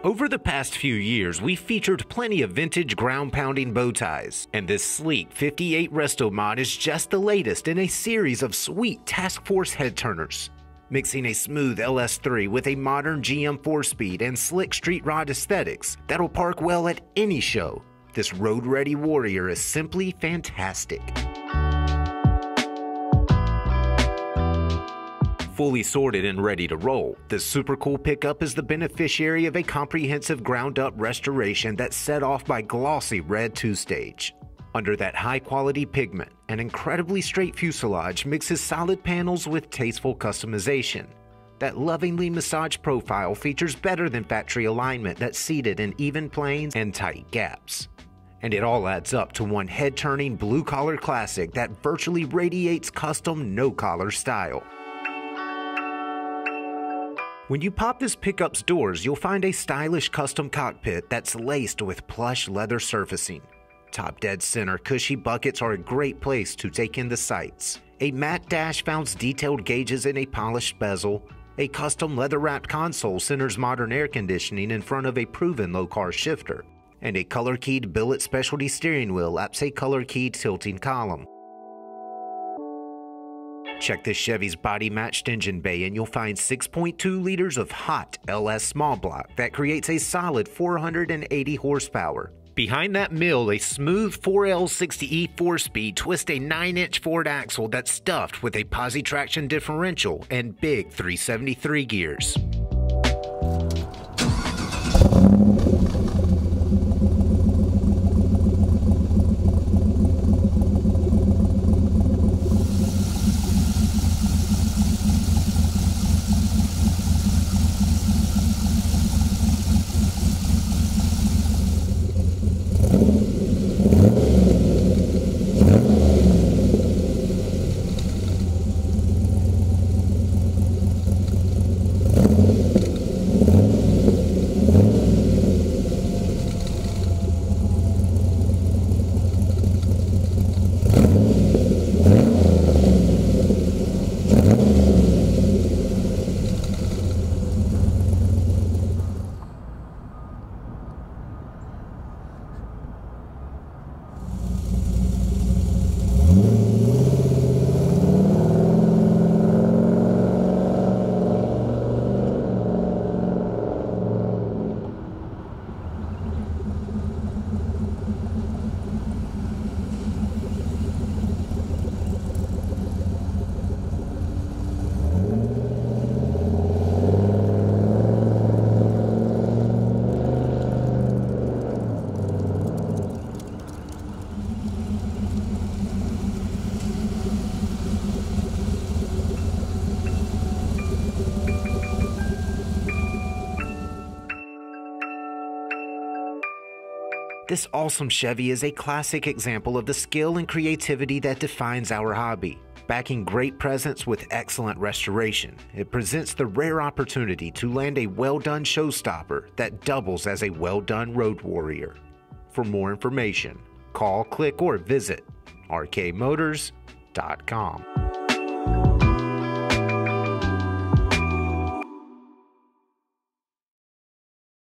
Over the past few years, we've featured plenty of vintage ground-pounding bow ties, and this sleek 58 Resto mod is just the latest in a series of sweet Task Force head turners. Mixing a smooth LS3 with a modern GM 4-speed and slick street rod aesthetics that'll park well at any show, this road-ready warrior is simply fantastic. Fully sorted and ready to roll, this super cool pickup is the beneficiary of a comprehensive ground-up restoration that's set off by glossy red 2-stage. Under that high-quality pigment, an incredibly straight fuselage mixes solid panels with tasteful customization. That lovingly massaged profile features better than factory alignment that's seated in even planes and tight gaps. And it all adds up to one head-turning blue-collar classic that virtually radiates custom no-collar style. When you pop this pickup's doors, you'll find a stylish custom cockpit that's laced with plush leather surfacing. Top dead center cushy buckets are a great place to take in the sights. A matte dash mounts detailed gauges in a polished bezel. A custom leather-wrapped console centers modern air conditioning in front of a proven low-car shifter. And a color-keyed billet specialty steering wheel apps a color-keyed tilting column. Check this Chevy's body-matched engine bay and you'll find 6.2 liters of hot LS small block that creates a solid 480 horsepower. Behind that mill, a smooth 4L60E 4-speed twists a 9-inch Ford axle that's stuffed with a posi traction differential and big 373 gears. This awesome Chevy is a classic example of the skill and creativity that defines our hobby. Backing great presence with excellent restoration, it presents the rare opportunity to land a well-done showstopper that doubles as a well-done road warrior. For more information, call, click, or visit rkmotors.com.